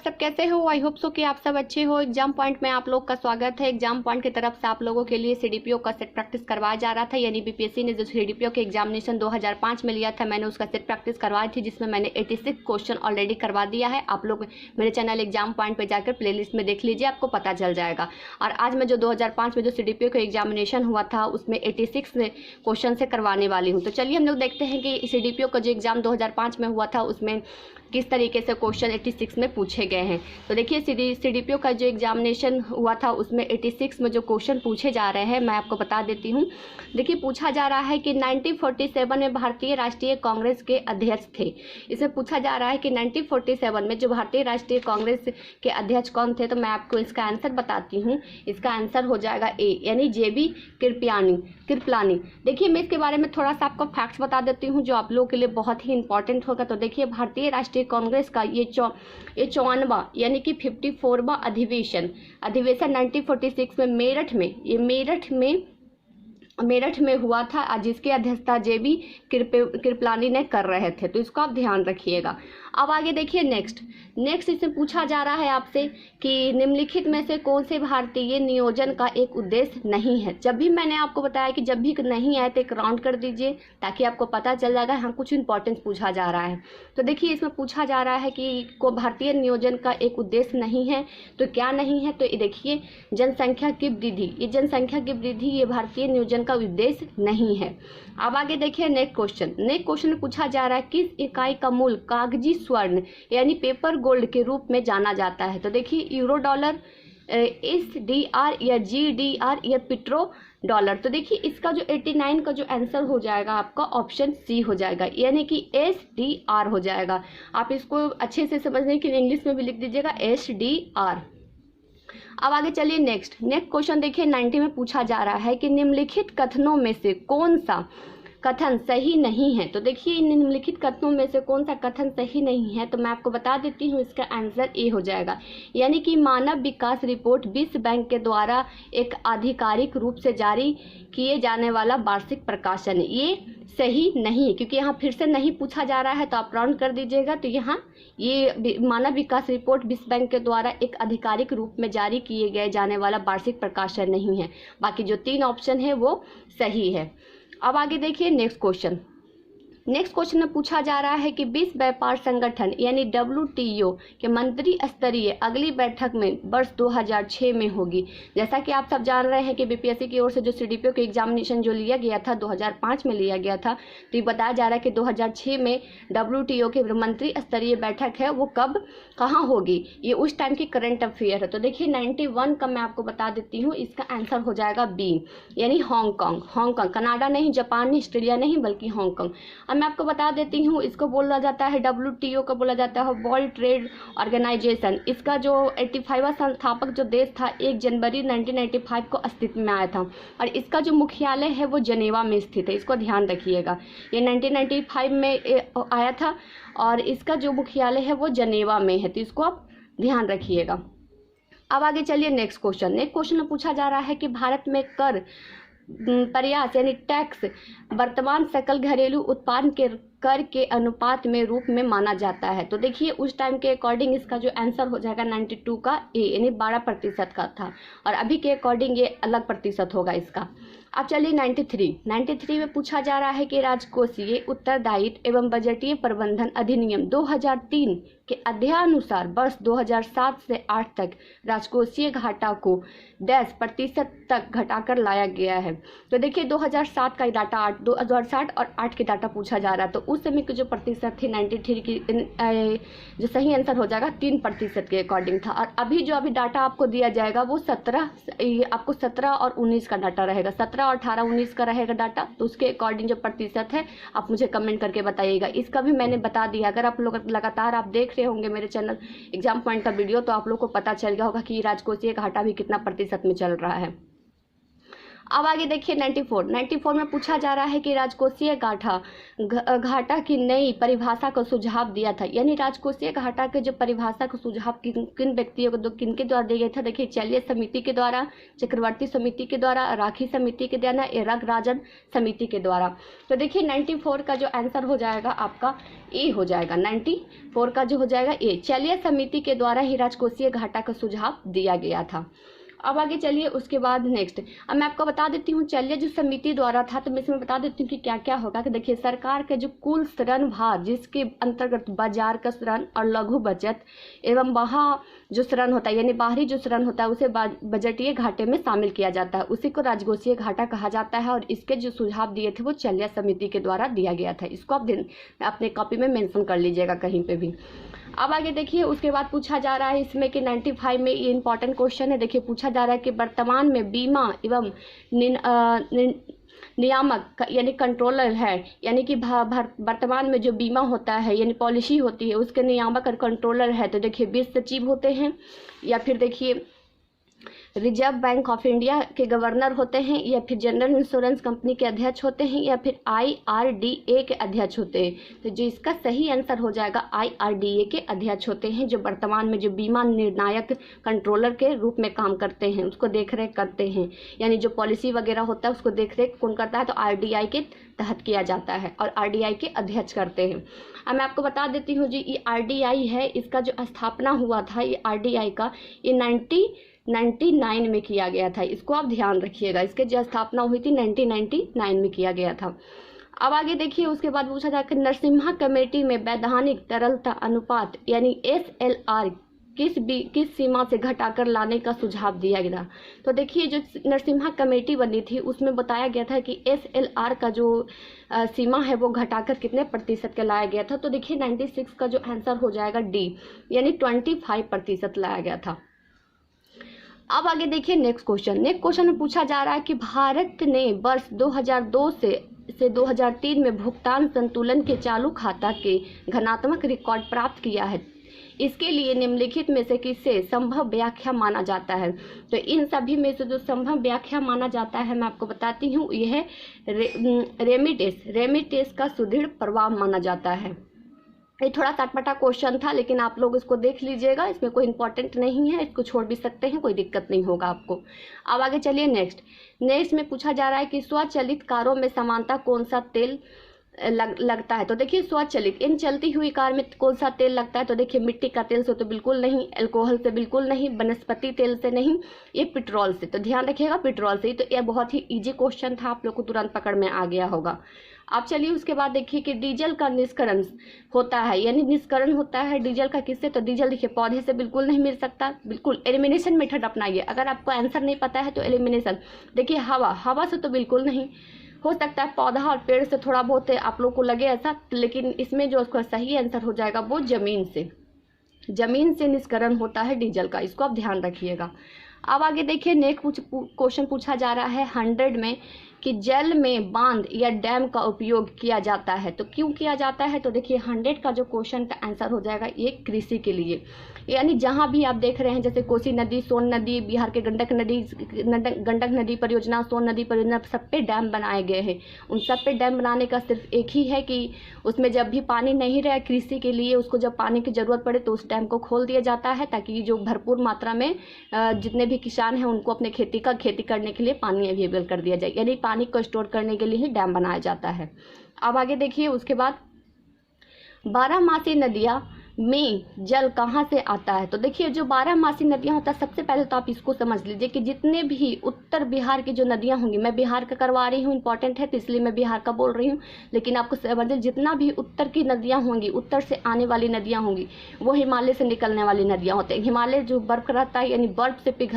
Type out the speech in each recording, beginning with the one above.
सब कैसे हो? आई होप सो कि आप सब अच्छे हो। एग्जाम पॉइंट में आप लोग का स्वागत है। एग्जाम पॉइंट की तरफ से आप लोगों के लिए सीडीपीओ का सेट प्रैक्टिस करवाया जा रहा था, यानी बीपीएससी ने जो सीडीपीओ के एग्जामिनेशन 2005 में लिया था, मैंने उसका सेट प्रैक्टिस करवाई थी, जिसमें मैंने 86 क्वेश्चन ऑलरेडी करवा दिया है। आप लोग मेरे चैनल एग्जाम पॉइंट पर जाकर प्लेलिस्ट में देख लीजिए, आपको पता चल जाएगा। और आज मैं जो 2005 में जो सीडीपीओ का एग्जामिनेशन हुआ था उसमें 86 क्वेश्चन से करवाने वाली हूँ। तो चलिए हम लोग देखते हैं कि सीडीपीओ का जो एग्जाम 2005 में हुआ था उसमें किस तरीके से क्वेश्चन 86 में पूछे गए हैं। तो देखिए सीडीपीओ का जो एग्जामिनेशन हुआ था उसमें 86 में जो क्वेश्चन पूछे जा रहे हैं मैं आपको बता देती हूँ। देखिए पूछा जा रहा है कि 1947 में भारतीय राष्ट्रीय कांग्रेस के अध्यक्ष थे। इसमें पूछा जा रहा है कि 1947 में जो भारतीय राष्ट्रीय कांग्रेस के अध्यक्ष कौन थे। तो मैं आपको इसका आंसर बताती हूँ। इसका आंसर हो जाएगा ए, यानी जेबी कृपलानी। देखिए मैं इसके बारे में थोड़ा सा आपको फैक्ट्स बता देती हूँ जो आप लोगों के लिए बहुत ही इंपॉर्टेंट होगा। तो देखिए भारतीय राष्ट्रीय कांग्रेस का ये 54वां यानी कि 54वां अधिवेशन 1946 में मेरठ में हुआ था, जिसकी अध्यक्षता जेबी कृपलानी ने कर रहे थे। तो इसको आप ध्यान रखिएगा। अब आगे देखिए नेक्स्ट इसमें पूछा जा रहा है आपसे कि निम्नलिखित में से कौन से भारतीय नियोजन का एक उद्देश्य नहीं है। जब भी मैंने आपको बताया कि जब भी नहीं आए तो एक राउंड कर दीजिए ताकि आपको पता चल जाएगा हाँ कुछ इंपॉर्टेंस पूछा जा रहा है। तो देखिए इसमें पूछा जा रहा है कि को भारतीय नियोजन का एक उद्देश्य नहीं है। तो क्या नहीं है? तो देखिए जनसंख्या की वृद्धि, ये जनसंख्या की वृद्धि ये भारतीय नियोजन का उद्देश्य नहीं है। अब आगे देखिए नेक्स्ट क्वेश्चन में पूछा जा रहा है किस इकाई का मूल्य कागजी स्वर्ण यानी पेपर गोल्ड के रूप में जाना जाता है। तो देखिए यूरो डॉलर, SDR या GDR या पेट्रो डॉलर। तो देखिए इसका जो 89 का जो आंसर हो जाएगा आपका ऑप्शन सी हो जाएगा, यानी कि SDR हो जाएगा। आप इसको अच्छे से समझने के लिए इंग्लिश में भी लिख दीजिएगा SDR। अब आगे चलिए नेक्स्ट क्वेश्चन देखिए 90 में पूछा जा रहा है कि निम्नलिखित कथनों में से कौन सा कथन सही नहीं है। तो देखिए निम्नलिखित कथनों में से कौन सा कथन सही नहीं है। तो मैं आपको बता देती हूँ, इसका आंसर ए हो जाएगा, यानी कि मानव विकास रिपोर्ट विश्व बैंक के द्वारा एक आधिकारिक रूप से जारी किए जाने वाला वार्षिक प्रकाशन है। ये सही नहीं है क्योंकि यहाँ फिर से नहीं पूछा जा रहा है, तो आप राउंड कर दीजिएगा। तो यहाँ ये मानव विकास रिपोर्ट विश्व बैंक के द्वारा एक आधिकारिक रूप में जारी किए गए जाने वाला वार्षिक प्रकाशन नहीं है। बाकी जो 3 ऑप्शन है वो सही है। अब आगे देखिए नेक्स्ट क्वेश्चन में पूछा जा रहा है कि विश्व व्यापार संगठन यानी WTO के मंत्री स्तरीय अगली बैठक में वर्ष 2006 में होगी। जैसा कि आप सब जान रहे हैं कि बीपीएससी की ओर से जो सीडीपीओ के एग्जामिनेशन जो लिया गया था 2005 में लिया गया था, तो ये बताया जा रहा है कि 2006 में WTO के मंत्री स्तरीय बैठक है वो कब कहाँ होगी, ये उस टाइम की करंट अफेयर है। तो देखिए 91 का मैं आपको बता देती हूँ, इसका आंसर हो जाएगा बी, यानी हांगकांग। कनाडा नहीं, जापान नहीं, ऑस्ट्रेलिया नहीं, बल्कि हांगकांग। अब मैं आपको बता देती हूँ, इसको बोला जाता है WTO का बोला जाता है वर्ल्ड ट्रेड ऑर्गेनाइजेशन। इसका जो 85वां संस्थापक जो देश था 1 जनवरी 1995 को अस्तित्व में आया था और इसका जो मुख्यालय है वो जनेवा में स्थित है। इसको ध्यान रखिएगा, ये 1995 में आया था और इसका जो मुख्यालय है वो जनेवा में है। तो इसको आप ध्यान रखिएगा। अब आगे चलिए नेक्स्ट क्वेश्चन में पूछा जा रहा है कि भारत में कर प्रयास यानी टैक्स वर्तमान सकल घरेलू उत्पाद के कर के अनुपात में रूप में माना जाता है। तो देखिए उस टाइम के अकॉर्डिंग इसका जो आंसर हो जाएगा 92 का ए, यानी 12% का था और अभी के अकॉर्डिंग ये अलग प्रतिशत होगा इसका। अब चलिए 93 में पूछा जा रहा है कि राजकोषीय उत्तरदायित्व एवं बजटीय प्रबंधन अधिनियम 2003 के अध्यायानुसार वर्ष 2007 से 8 तक राजकोषीय घाटा को 10% तक घटाकर लाया गया है। तो देखिए 2007 का डाटा 2007 और 8 के डाटा पूछा जा रहा है। तो उस समय की जो प्रतिशत थी 93 की जो सही आंसर हो जाएगा 3% के अकॉर्डिंग था। और अभी जो डाटा आपको दिया जाएगा वो 17 और 19 का डाटा रहेगा, 17 और 18 19 का रहेगा डाटा। तो उसके अकॉर्डिंग जो प्रतिशत है आप मुझे कमेंट करके बताइएगा। इसका भी मैंने बता दिया, अगर आप लोग लगातार आप देख रहे होंगे मेरे चैनल एग्जाम पॉइंट का वीडियो तो आप लोग को पता चल गया होगा कि राजकोषीय घाटा भी कितना प्रतिशत में चल रहा है। अब आगे देखिए 94 में पूछा जा रहा है कि राजकोषीय घाटा की नई परिभाषा को सुझाव दिया था। यानी राजकोषीय घाटा के जो परिभाषा को सुझाव किन व्यक्तियों को किनके द्वारा दिया गया था। देखिए चलिए समिति के द्वारा, चक्रवर्ती समिति के द्वारा, राखी समिति के द्वारा, एरक राजन समिति के द्वारा। तो देखिए 94 का जो आंसर हो जाएगा आपका ए हो जाएगा। 94 का जो हो जाएगा ए, चलिए समिति के द्वारा ही राजकोषीय घाटा का सुझाव दिया गया था। अब आगे चलिए उसके बाद नेक्स्ट, अब मैं आपको बता देती हूँ चलिए जो समिति द्वारा था, तो मैं इसमें बता देती हूँ कि क्या क्या होगा। कि देखिए सरकार के जो कुल ऋण भार जिसके अंतर्गत बाजार का ऋण और लघु बचत एवं बाहर जो ऋण होता है यानी बाहरी जो ऋण होता है उसे बजटीय घाटे में शामिल किया जाता है, उसी को राजकोषीय घाटा कहा जाता है। और इसके जो सुझाव दिए थे वो चलिया समिति के द्वारा दिया गया था। इसको आप अपने कॉपी में मेंशन कर लीजिएगा कहीं पे भी। अब आगे देखिए उसके बाद पूछा जा रहा है इसमें कि 95 में ये इंपॉर्टेंट क्वेश्चन है। देखिए पूछा जा रहा है कि वर्तमान में बीमा एवं नियामक यानी कंट्रोलर है, यानी कि वर्तमान में जो बीमा होता है यानी पॉलिसी होती है उसके नियामक और कंट्रोलर है। तो देखिए 20 सचिव होते हैं, या फिर देखिए रिजर्व बैंक ऑफ इंडिया के गवर्नर होते हैं, या फिर जनरल इंश्योरेंस कंपनी के अध्यक्ष होते हैं, या फिर IRDA के अध्यक्ष होते हैं। तो जो इसका सही आंसर हो जाएगा IRDA के अध्यक्ष होते हैं, जो वर्तमान में जो बीमा निर्णायक कंट्रोलर के रूप में काम करते हैं, उसको देखरेख करते हैं। यानी जो पॉलिसी वगैरह होता है उसको देखरेख कौन करता है, तो RDI के तहत किया जाता है और RDI के अध्यक्ष करते हैं। अब मैं आपको बता देती हूँ जी ये RDI है, इसका जो स्थापना हुआ था ये RDI का ये 1999 में किया गया था। इसको आप ध्यान रखिएगा, इसके जो स्थापना हुई थी 1999 में किया गया था। अब आगे देखिए उसके बाद पूछा जाए कि नरसिम्हा कमेटी में वैधानिक तरलता अनुपात यानी SLR किस सीमा से घटाकर लाने का सुझाव दिया गया। तो देखिए जो नरसिम्हा कमेटी बनी थी उसमें बताया गया था कि SLR का जो सीमा है वो घटाकर कितने प्रतिशत का लाया गया था। तो देखिए 96 का जो आंसर हो जाएगा D, यानी 25% लाया गया था। अब आगे देखिए नेक्स्ट क्वेश्चन में पूछा जा रहा है कि भारत ने वर्ष 2002 से 2003 में भुगतान संतुलन के चालू खाता के घनात्मक रिकॉर्ड प्राप्त किया है। इसके लिए निम्नलिखित में से किसे संभव व्याख्या माना जाता है। तो इन सभी में से जो संभव व्याख्या माना जाता है मैं आपको बताती हूँ, यह है रेमिटेंस का सुदृढ़ प्रभाव माना जाता है। ये थोड़ा चटपटा क्वेश्चन था लेकिन आप लोग इसको देख लीजिएगा, इसमें कोई इंपॉर्टेंट नहीं है, इसको छोड़ भी सकते हैं, कोई दिक्कत नहीं होगा आपको। अब आगे चलिए नेक्स्ट में पूछा जा रहा है कि स्वचालित कारों में समानता कौन सा तेल लगता है। तो देखिए स्वचालित इन चलती हुई कार में कौन सा तेल लगता है। तो देखिए मिट्टी का तेल से तो बिल्कुल नहीं, अल्कोहल से बिल्कुल नहीं, वनस्पति तेल से नहीं, ये पेट्रोल से। तो ध्यान रखिएगा पेट्रोल से। तो ये बहुत ही इजी क्वेश्चन था, आप लोग को तुरंत पकड़ में आ गया होगा। अब चलिए उसके बाद देखिए कि डीजल का निष्करण होता है, यानी निष्करण होता है डीजल का किससे। तो डीजल देखिए पौधे से बिल्कुल नहीं मिल सकता, बिल्कुल एलिमिनेशन मेथड अपनाइए। अगर आपको आंसर नहीं पता है तो एलिमिनेशन। देखिए हवा से तो बिल्कुल नहीं हो सकता है, पौधा और पेड़ से थोड़ा बहुत आप लोग को लगे ऐसा, लेकिन इसमें जो उसका सही आंसर हो जाएगा वो जमीन से निष्करण होता है डीजल का। इसको आप ध्यान रखिएगा। अब आगे देखिए नेक्स्ट क्वेश्चन पूछा जा रहा है 100 में कि जल में बांध या डैम का उपयोग किया जाता है। तो क्यों किया जाता है। तो देखिए 100 का जो क्वेश्चन का आंसर हो जाएगा ये कृषि के लिए। यानी जहाँ भी आप देख रहे हैं जैसे कोसी नदी, सोन नदी, बिहार के गंडक नदी परियोजना, सोन नदी परियोजना, सब पे डैम बनाए गए हैं। उन सब पे डैम बनाने का सिर्फ एक ही है कि उसमें जब भी पानी नहीं रहे कृषि के लिए, उसको जब पानी की ज़रूरत पड़े तो उस डैम को खोल दिया जाता है, ताकि जो भरपूर मात्रा में जितने भी किसान हैं उनको अपने खेती करने के लिए पानी अवेलेबल कर दिया जाए। यानी पानी को स्टोर करने के लिए ही डैम बनाया जाता है। अब आगे देखिए उसके बाद 12मासी नदियाँ में जल कहाँ से आता है। तो देखिए जो 12मासी नदियाँ होता है, सबसे पहले तो आप इसको समझ लीजिए कि जितने भी उत्तर बिहार की जो नदियाँ होंगी, मैं बिहार का करवा रही हूँ, इंपॉर्टेंट है तो इसलिए मैं बिहार का बोल रही हूँ, लेकिन आपको समझिए जितना भी उत्तर की नदियाँ होंगी, उत्तर से आने वाली नदियाँ होंगी, वो हिमालय से निकलने वाली नदियाँ होती हैं। हिमालय जो बर्फ रहता है, यानी बर्फ से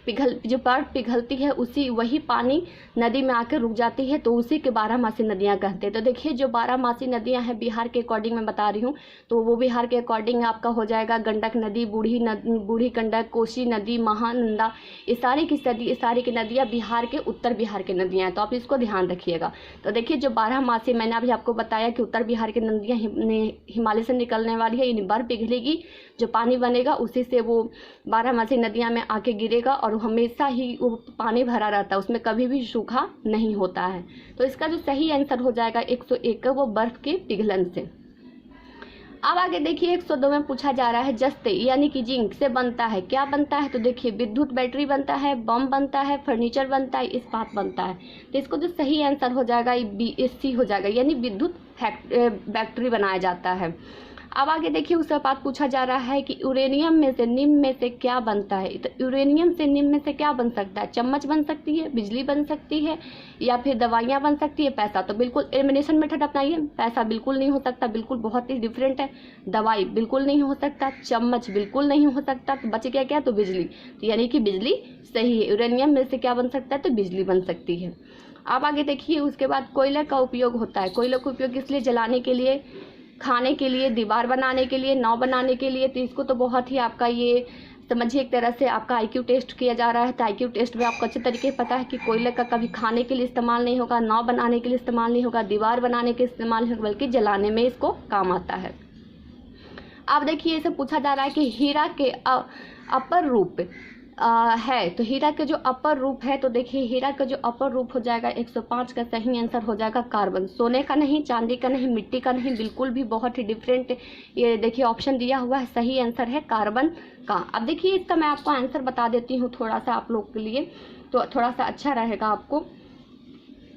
जो बर्फ पिघलती है वही पानी नदी में आकर रुक जाती है, तो उसी के 12मासी नदियाँ कहते हैं। तो देखिए जो 12मासी नदियाँ हैं बिहार के अकॉर्डिंग मैं बता रही हूँ, तो वो बिहार के अकॉर्डिंग आपका हो जाएगा गंडक नदी, बूढ़ी गंडक, कोसी नदी, महानंदा, ये सारी की नदियाँ बिहार के उत्तर बिहार की नदियाँ हैं, तो आप इसको ध्यान रखिएगा। तो देखिए जो 12 मासी मैंने अभी आपको बताया कि उत्तर बिहार की नदियाँ हिमालय से निकलने वाली है, यानी बर्फ पिघलेगी, जो पानी बनेगा उसी से वो 12 मासी नदियाँ में आके गिरेगा और हमेशा ही वो पानी भरा रहता है, उसमें कभी भी सूखा नहीं होता है। तो इसका जो सही आंसर हो जाएगा 101 वो बर्फ के पिघलन से। अब आगे देखिए 102 में पूछा जा रहा है जस्ते यानी कि जिंक से बनता है, क्या बनता है? तो देखिए विद्युत बैटरी बनता है, बम बनता है, फर्नीचर बनता है, इस्पात बनता है। तो इसको जो सही आंसर हो जाएगा BSC हो जाएगा, यानी विद्युत बैटरी बनाया जाता है। अब आगे देखिए उसके बाद पूछा जा रहा है कि यूरेनियम में से निम्न में से क्या बनता है? तो यूरेनियम से निम्न में से क्या बन सकता है? चम्मच बन सकती है, बिजली बन सकती है, या फिर दवाइयाँ बन सकती है, पैसा। तो बिल्कुल एलिमिनेशन मेथड अपनाइए। पैसा बिल्कुल नहीं हो सकता, बिल्कुल बहुत ही डिफरेंट है। दवाई बिल्कुल नहीं हो सकता, चम्मच बिल्कुल नहीं हो सकता, तो बच गया क्या? तो बिजली। तो यानी कि बिजली सही है। यूरेनियम में से क्या बन सकता है? तो बिजली बन सकती है। अब आगे देखिए उसके बाद कोयले का उपयोग होता है। कोयले का उपयोग किस लिए? जलाने के लिए, खाने के लिए, दीवार बनाने के लिए, नाव बनाने के लिए। तो इसको तो बहुत ही आपका ये समझिए एक तरह से आपका IQ टेस्ट किया जा रहा है। तो IQ टेस्ट में आपको अच्छे तरीके से पता है कि कोयले का कभी खाने के लिए इस्तेमाल नहीं होगा, नाव बनाने के लिए इस्तेमाल नहीं होगा, दीवार बनाने के इस्तेमाल नहीं होगा, बल्कि जलाने में इसको काम आता है। अब देखिए इसे पूछा जा रहा है कि हीरा के अपर रूप है। तो हीरा के जो अपर रूप है, तो देखिए हीरा का जो अपर रूप हो जाएगा 105 का सही आंसर हो जाएगा कार्बन। सोने का नहीं, चांदी का नहीं, मिट्टी का नहीं, बिल्कुल भी बहुत ही डिफरेंट ये देखिए ऑप्शन दिया हुआ है। सही आंसर है कार्बन का। अब देखिए इसका मैं आपको आंसर बता देती हूँ थोड़ा सा आप लोग के लिए, तो थोड़ा सा अच्छा रहेगा आपको।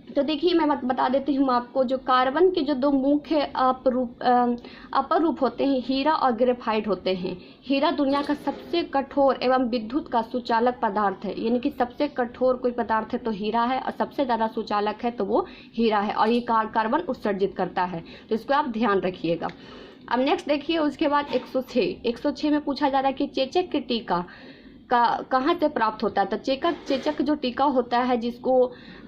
तो देखिए मैं बता देती हूँ आपको, जो कार्बन के जो दो मुख्य अपर रूप होते हैं, हीरा और ग्रेफाइट होते हैं। हीरा दुनिया का सबसे कठोर एवं विद्युत का सुचालक पदार्थ है, यानी कि सबसे कठोर कोई पदार्थ है तो हीरा है, और सबसे ज़्यादा सुचालक है तो वो हीरा है, और ये कार्बन उत्सर्जित करता है। तो इसको आप ध्यान रखिएगा। अब नेक्स्ट देखिए उसके बाद 106 में पूछा जा रहा है कि चेचक की टीका कहाँ से प्राप्त होता है? तो चेचक जो टीका होता है, जिसको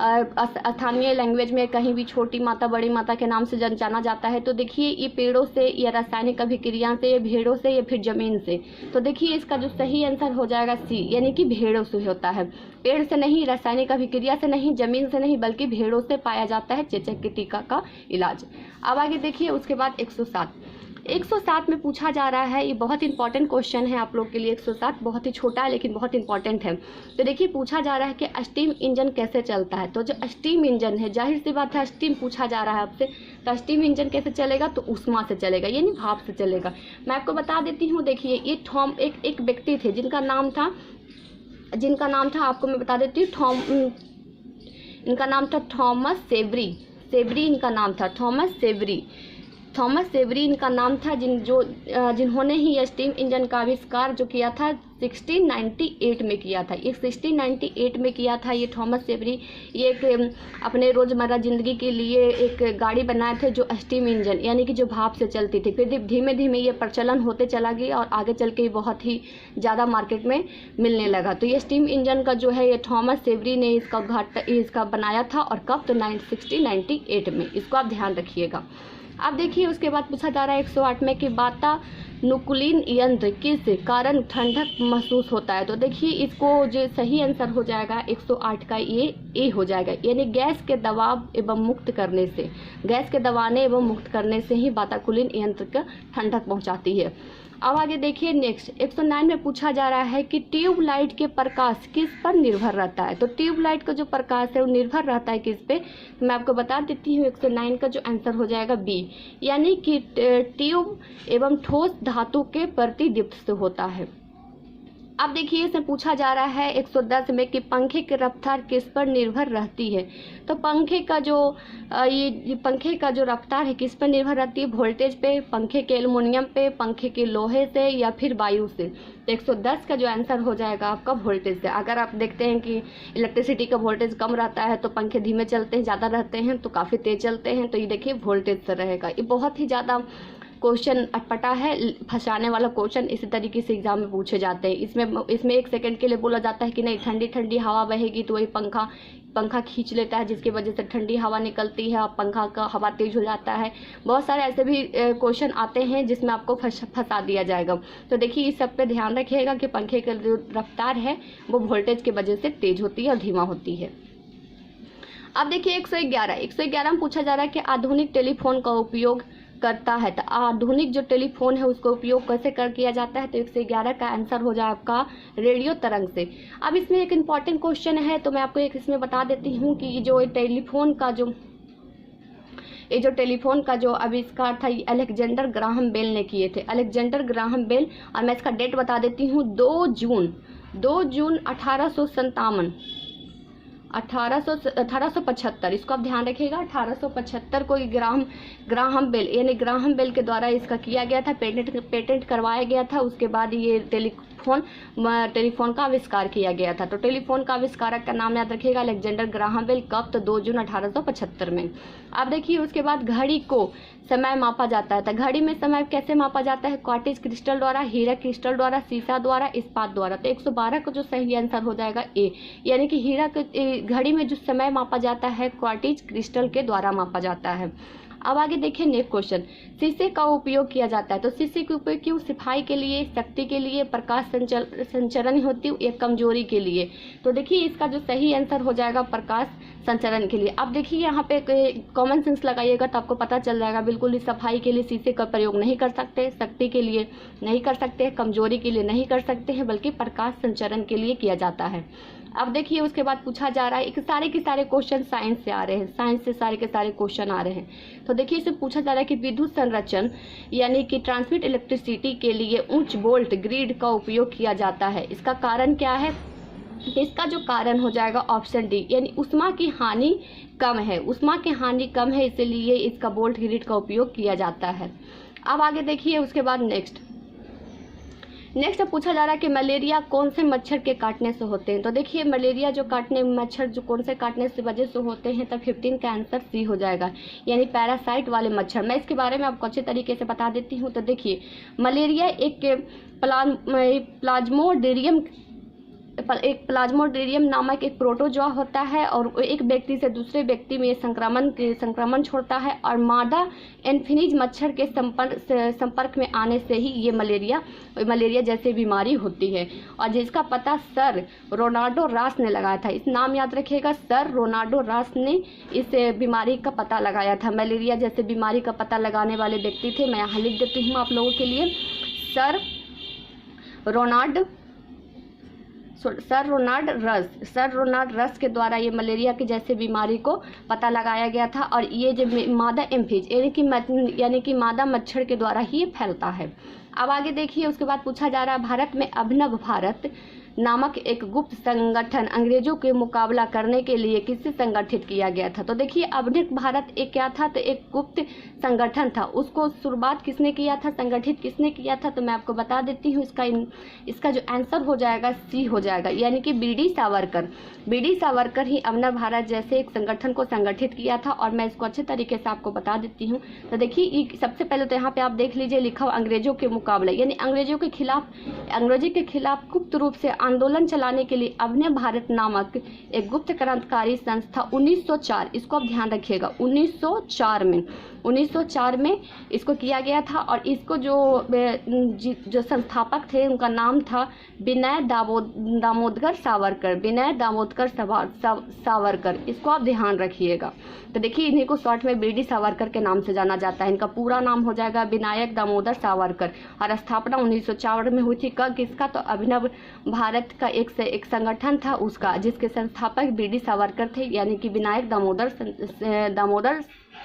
स्थानीय लैंग्वेज में कहीं भी छोटी माता, बड़ी माता के नाम से जाना जाता है। तो देखिए ये पेड़ों से या रासायनिक अभिक्रिया से, या भेड़ों से, या फिर जमीन से। तो देखिए इसका जो सही आंसर हो जाएगा C, यानी कि भेड़ों से होता है। पेड़ से नहीं, रासायनिक अभिक्रिया से नहीं, जमीन से नहीं, बल्कि भेड़ों से पाया जाता है चेचक के टीका का इलाज। अब आगे देखिए उसके बाद 107 में पूछा जा रहा है, ये बहुत इंपॉर्टेंट क्वेश्चन है आप लोग के लिए। 107 बहुत ही छोटा है लेकिन बहुत इंपॉर्टेंट है। तो देखिए पूछा जा रहा है कि स्टीम इंजन कैसे चलता है? तो जो स्टीम इंजन है, जाहिर सी बात है स्टीम पूछा जा रहा है आपसे, तो स्टीम इंजन कैसे चलेगा? तो ऊष्मा से चलेगा, यानी भाप से चलेगा। मैं आपको बता देती हूँ, देखिए ये एक व्यक्ति थे जिनका नाम था आपको मैं बता देती हूँ, इनका नाम था थॉमस सेवरी इनका नाम था, थॉमस सेवरी इनका नाम था, जिन्होंने ही यह स्टीम इंजन का आविष्कार जो किया था 1698 में किया था। ये 1698 में किया था ये थॉमस सेवरी। ये एक अपने रोज़मर्रा ज़िंदगी के लिए एक गाड़ी बनाए थे जो स्टीम इंजन, यानी कि जो भाप से चलती थी। फिर धीमे धीमे ये प्रचलन होते चला गया और आगे चल के बहुत ही ज़्यादा मार्केट में मिलने लगा। तो ये स्टीम इंजन का जो है ये थॉमस सेवरी ने इसका बनाया था, और कब? तो 1698 में। इसको आप ध्यान रखिएगा। अब देखिए उसके बाद पूछा जा रहा है 108 में कि वातानुकूलन यंत्र किस कारण ठंडक महसूस होता है? तो देखिए इसको जो सही आंसर हो जाएगा 108 का ये A हो जाएगा, यानी गैस के दबाव एवं मुक्त करने से, गैस के दबाने एवं मुक्त करने से ही वातानुकूलन यंत्र का ठंडक पहुंचाती है। अब आगे देखिए नेक्स्ट 109 में पूछा जा रहा है कि ट्यूबलाइट के प्रकाश किस पर निर्भर रहता है? तो ट्यूबलाइट का जो प्रकाश है वो निर्भर रहता है किस पे? तो मैं आपको बता देती हूँ 109 का जो आंसर हो जाएगा B, यानी कि ट्यूब एवं ठोस धातु के प्रतिदीप्त से होता है। अब देखिए इसमें पूछा जा रहा है 110 में कि पंखे की रफ्तार किस पर निर्भर रहती है? तो पंखे का जो रफ्तार है किस पर निर्भर रहती है? वोल्टेज पे, पंखे के एल्युमिनियम पे, पंखे के लोहे से, या फिर वायु से। तो 110 का जो आंसर हो जाएगा आपका वोल्टेज से। अगर आप देखते हैं कि इलेक्ट्रिसिटी का वोल्टेज कम रहता है तो पंखे धीमे चलते हैं, ज़्यादा रहते हैं तो काफ़ी तेज चलते हैं। तो ये देखिए वोल्टेज से रहेगा। ये बहुत ही ज़्यादा क्वेश्चन अटपटा है, फंसाने वाला क्वेश्चन इसी तरीके से एग्जाम में पूछे जाते हैं। इसमें 1 सेकंड के लिए बोला जाता है कि नहीं ठंडी ठंडी हवा बहेगी तो वही पंखा खींच लेता है, जिसकी वजह से ठंडी हवा निकलती है और पंखा का हवा तेज हो जाता है। बहुत सारे ऐसे भी क्वेश्चन आते हैं जिसमें आपको फंसा दिया जाएगा। तो देखिए इस सब पे ध्यान रखिएगा कि पंखे की जो रफ्तार है वो वोल्टेज की वजह से तेज होती है और धीमा होती है। अब देखिए 111 में पूछा जा रहा है कि आधुनिक टेलीफोन का उपयोग करता है, तो आधुनिक जो टेलीफोन है उसका उपयोग कैसे किया जाता है, तो 111 का आंसर हो जाए आपका रेडियो तरंग से। अब इसमें एक इम्पॉर्टेंट क्वेश्चन है, तो मैं आपको एक इसमें बता देती हूँ कि जो टेलीफोन का जो आविष्कार था ये अलेक्जेंडर ग्राहम बेल ने किए थे। अलेक्जेंडर ग्राहम बेल, और मैं इसका डेट बता देती हूँ 2 जून 1875, इसको आप ध्यान रखिएगा। 1875 को ग्राहम बेल यानी ग्राहम बेल के द्वारा इसका किया गया था, पेटेंट करवाया गया था। उसके बाद ये टेलीफोन का आविष्कार किया गया था। तो टेलीफोन का आविष्कारक का नाम याद रखिएगा अलेक्जेंडर ग्राहम बेल। कब? तो 2 जून 1875 में। अब देखिए उसके बाद घड़ी को समय मापा जाता है, तो घड़ी में समय कैसे मापा जाता है? क्वार्टिज क्रिस्टल द्वारा, हीरा क्रिस्टल द्वारा, सीसा द्वारा, इस्पात द्वारा। तो 112 का जो सही आंसर हो जाएगा ए, यानी कि घड़ी में जो समय मापा जाता है क्वार्टिज क्रिस्टल के द्वारा मापा जाता है। अब आगे देखिए नेक्स्ट क्वेश्चन, शीशे का उपयोग किया जाता है, तो शीशे का उपयोग क्यों? सिफाई के लिए, शक्ति के लिए, प्रकाश संचरण होती है, या कमजोरी के लिए। तो देखिए इसका जो सही आंसर हो जाएगा प्रकाश संचरण के लिए। अब देखिए यहाँ पे कॉमन सेंस लगाइएगा तो आपको पता चल जाएगा। बिल्कुल सफाई के लिए शीशे का प्रयोग नहीं कर सकते, शक्ति के लिए नहीं कर सकते, कमजोरी के लिए नहीं कर सकते हैं, बल्कि प्रकाश संचरण के लिए किया जाता है। अब देखिए उसके बाद पूछा जा रहा है, एक सारे के सारे क्वेश्चन साइंस से आ रहे हैं, साइंस से सारे के सारे क्वेश्चन आ रहे हैं। तो देखिए इससे पूछा जा रहा है कि विद्युत संरक्षण यानी कि ट्रांसमिट इलेक्ट्रिसिटी के लिए उच्च वोल्ट ग्रिड का उपयोग किया जाता है। इसका कारण क्या है? इसका जो कारण हो जाएगा ऑप्शन डी, यानी उष्मा की हानि कम है, उष्मा की हानि कम है, इसलिए इसका वोल्ट ग्रिड का उपयोग किया जाता है। अब आगे देखिए उसके बाद नेक्स्ट पूछा जा रहा है कि मलेरिया कौन से मच्छर के काटने से होते हैं। तो देखिए मलेरिया जो मच्छर जो कौन से काटने से वजह से होते हैं, तो 15 का आंसर सी हो जाएगा, यानी पैरासाइट वाले मच्छर। मैं इसके बारे में आपको अच्छे तरीके से बता देती हूँ। तो देखिए मलेरिया एक प्लाज्मोडियम नामक एक प्रोटोजोआ होता है, और एक व्यक्ति से दूसरे व्यक्ति में संक्रमण छोड़ता है, और मादा एन्फिनीज मच्छर के संपर्क में आने से ही ये मलेरिया जैसे बीमारी होती है, और जिसका पता सर रोनाल्डो रास ने लगाया था। इस नाम याद रखिएगा, सर रोनाल्डो रास ने इस बीमारी का पता लगाया था। मलेरिया जैसे बीमारी का पता लगाने वाले व्यक्ति थे। मैं यहाँ लिख देती हूँ आप लोगों के लिए, सर रोनाल्ड रस के द्वारा ये मलेरिया की जैसे बीमारी को पता लगाया गया था, और ये जो मादा एम्फिज यानी कि मादा मच्छर के द्वारा ही फैलता है। अब आगे देखिए उसके बाद पूछा जा रहा है, भारत में अभिनव भारत नामक एक गुप्त संगठन अंग्रेजों के मुकाबला करने के लिए किससे संगठित किया गया था। तो देखिए अभिनव भारत एक क्या था, तो एक गुप्त संगठन था। उसको शुरुआत किसने किया था, संगठित किसने किया था, तो मैं आपको बता देती हूँ। इसका जो आंसर हो जाएगा सी हो जाएगा, यानी कि बी डी सावरकर ही अभिनव भारत जैसे एक संगठन को संगठित किया था। और मैं इसको अच्छे तरीके से आपको बता देती हूँ। तो देखिए सबसे पहले तो यहाँ पे आप देख लीजिए लिखा हुआ अंग्रेजों के मुकाबले, यानी अंग्रेजों के खिलाफ गुप्त रूप से आंदोलन चलाने के लिए अभिनव भारत नामक एक गुप्त क्रांतिकारी संस्था 1904, इसको आप ध्यान रखिएगा, 1904 में इसको किया गया था। और इसको जो संस्थापक थे उनका नाम था विनय दामोदर सावरकर, इसको आप ध्यान रखिएगा। तो देखिए इन्हीं को शॉर्ट में बीडी सावरकर के नाम से जाना जाता है। इनका पूरा नाम हो जाएगा विनायक दामोदर सावरकर, और स्थापना 1904 में हुई थी। किसका, तो अभिनव भारत का एक संगठन था उसका, जिसके संस्थापक बीडी सावरकर थे, यानी कि विनायक दामोदर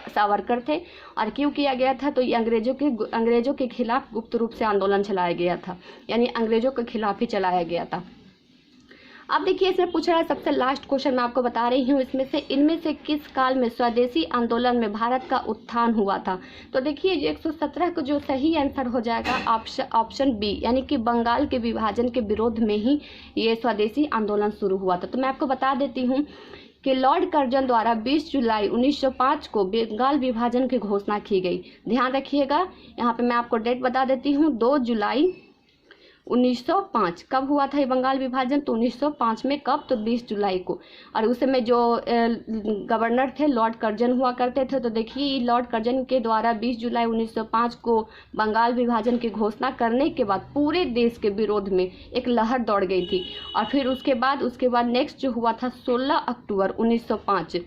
सावरकर थे। और क्यों किया गया था, तो ये अंग्रेजों के खिलाफ गुप्त रूप से आंदोलन चलाया गया था, यानी अंग्रेजों के खिलाफ ही चलाया गया था। अब देखिए इसमें पूछ रहा है, सबसे लास्ट क्वेश्चन मैं आपको बता रही हूँ, इनमें से किस काल में स्वदेशी आंदोलन में भारत का उत्थान हुआ था। तो देखिए 117 को जो सही आंसर हो जाएगा ऑप्शन बी, यानी कि बंगाल के विभाजन के विरोध में ही ये स्वदेशी आंदोलन शुरू हुआ था। तो मैं आपको बता देती हूँ कि लॉर्ड कर्जन द्वारा 20 जुलाई 1905 को बंगाल विभाजन की घोषणा की गई। ध्यान रखिएगा, यहाँ पे मैं आपको डेट बता देती हूँ, 2 जुलाई 1905। कब हुआ था ये बंगाल विभाजन? तो 1905 में। कब? तो 20 जुलाई को। और उस समय जो गवर्नर थे लॉर्ड कर्जन हुआ करते थे। तो देखिए लॉर्ड कर्जन के द्वारा 20 जुलाई 1905 को बंगाल विभाजन की घोषणा करने के बाद पूरे देश के विरोध में एक लहर दौड़ गई थी। और फिर उसके बाद नेक्स्ट जो हुआ था 16 अक्टूबर 1905।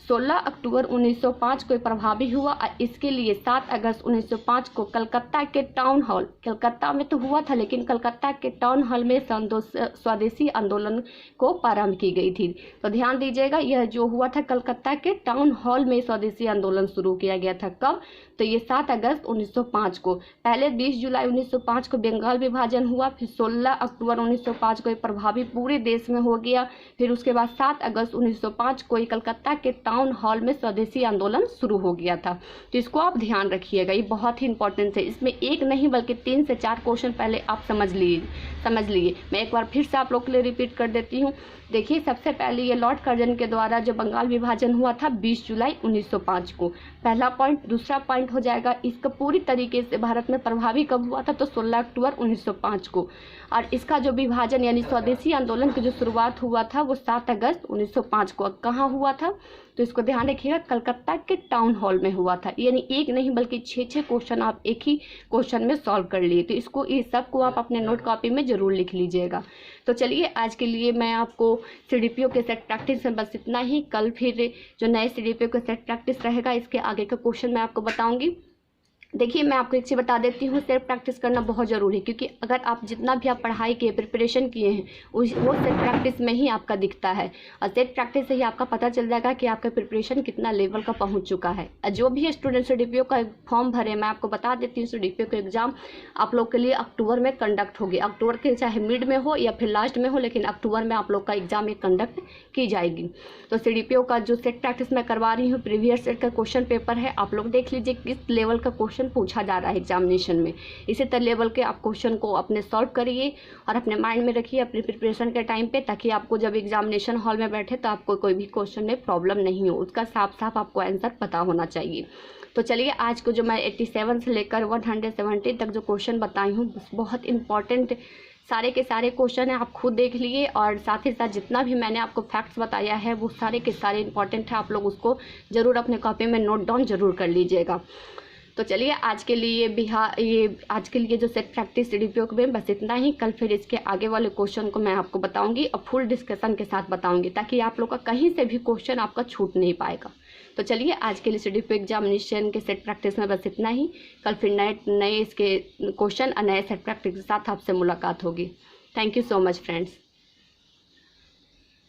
16 अक्टूबर 1905 को प्रभावी हुआ। इसके लिए 7 अगस्त 1905 को कलकत्ता के टाउन हॉल, कलकत्ता में तो हुआ था लेकिन कलकत्ता के टाउन हॉल में स्वदेशी आंदोलन को प्रारंभ की गई थी। तो ध्यान दीजिएगा, यह जो हुआ था कलकत्ता के टाउन हॉल में स्वदेशी आंदोलन शुरू किया गया था। कब? तो ये 7 अगस्त 1905 को। पहले 20 जुलाई 1905 को बंगाल विभाजन हुआ, फिर 16 अक्टूबर 1905 को प्रभावी पूरे देश में हो गया, फिर उसके बाद 7 अगस्त 1905 को कलकत्ता के टाउन हॉल में स्वदेशी आंदोलन शुरू हो गया था। तो इसको आप ध्यान रखिएगा, ये बहुत ही इंपॉर्टेंट है। इसमें एक नहीं बल्कि 3 से 4 क्वेश्चन पहले आप समझ लिए। मैं एक बार फिर से आप लोग के लिए रिपीट कर देती हूँ। देखिए, सबसे पहले ये लॉर्ड कर्जन के द्वारा जो बंगाल विभाजन हुआ था 20 जुलाई 1905 को, पहला पॉइंट। दूसरा पॉइंट हो जाएगा इसका पूरी तरीके से भारत में प्रभावी कब हुआ था? तो 16 अक्टूबर 1905 को। और इसका जो विभाजन यानी स्वदेशी आंदोलन की जो शुरुआत हुआ था वो 7 अगस्त 1905 को। कहाँ हुआ था? तो इसको ध्यान रखिएगा, कलकत्ता के टाउन हॉल में हुआ था। यानी एक नहीं बल्कि 6 क्वेश्चन आप एक ही क्वेश्चन में सॉल्व कर लिए। तो इसको इस सब को आप अपने नोट कॉपी में जरूर लिख लीजिएगा। तो चलिए, आज के लिए मैं आपको सीडीपीओ के सेट प्रैक्टिस में बस इतना ही। कल फिर जो नए सीडीपीओ के सेट प्रैक्टिस रहेगा इसके आगे का क्वेश्चन मैं आपको बताऊंगी। देखिए, मैं आपको एक चीज़ बता देती हूँ, सेल्फ प्रैक्टिस करना बहुत ज़रूरी है, क्योंकि अगर आप जितना भी आप पढ़ाई किए, प्रिपरेशन किए हैं, वो सेल्फ प्रैक्टिस में ही आपका दिखता है। और सेल्फ प्रैक्टिस से ही आपका पता चल जाएगा कि आपका प्रिपरेशन कितना लेवल का पहुँच चुका है। जो भी स्टूडेंट सीडीपीओ का फॉर्म भरे, मैं आपको बता देती हूँ, सीडीपीओ का एग्जाम आप लोग के लिए अक्टूबर में कंडक्ट होगी। अक्टूबर के चाहे मिड में हो या फिर लास्ट में हो, लेकिन अक्टूबर में आप लोग का एग्जाम एक कंडक्ट की जाएगी। तो सीडीपीओ का जो सेट प्रैक्टिस मैं करवा रही हूँ, प्रीवियस सेट का क्वेश्चन पेपर है, आप लोग देख लीजिए किस लेवल का क्वेश्चन पूछा जा रहा है एग्जामिनेशन में। इसी तरह लेवल के आप क्वेश्चन को अपने सॉल्व करिए और अपने माइंड में रखिए अपने प्रिपरेशन के टाइम पे, ताकि आपको जब एग्जामिनेशन हॉल में बैठे तो आपको कोई भी क्वेश्चन में प्रॉब्लम नहीं हो, उसका साफ साफ आपको आंसर पता होना चाहिए। तो चलिए, आज को जो मैं 87 से लेकर 170 तक जो क्वेश्चन बताई हूँ बहुत इंपॉर्टेंट सारे के सारे क्वेश्चन है, आप खुद देख लिए। और साथ ही साथ जितना भी मैंने आपको फैक्ट्स बताया है वो सारे के सारे इंपॉर्टेंट है, आप लोग उसको ज़रूर अपने कॉपी में नोट डाउन ज़रूर कर लीजिएगा। तो चलिए, आज के लिए जो सेट प्रैक्टिस सीडीपीओ में बस इतना ही। कल फिर इसके आगे वाले क्वेश्चन को मैं आपको बताऊंगी और फुल डिस्कशन के साथ बताऊंगी, ताकि आप लोग का कहीं से भी क्वेश्चन आपका छूट नहीं पाएगा। तो चलिए, आज के लिए सीडीपीओ एग्जामिनेशन के सेट प्रैक्टिस में बस इतना ही। कल फिर नए इसके क्वेश्चन और नए सेट प्रैक्टिस के साथ आपसे मुलाकात होगी। Thank you so much friends.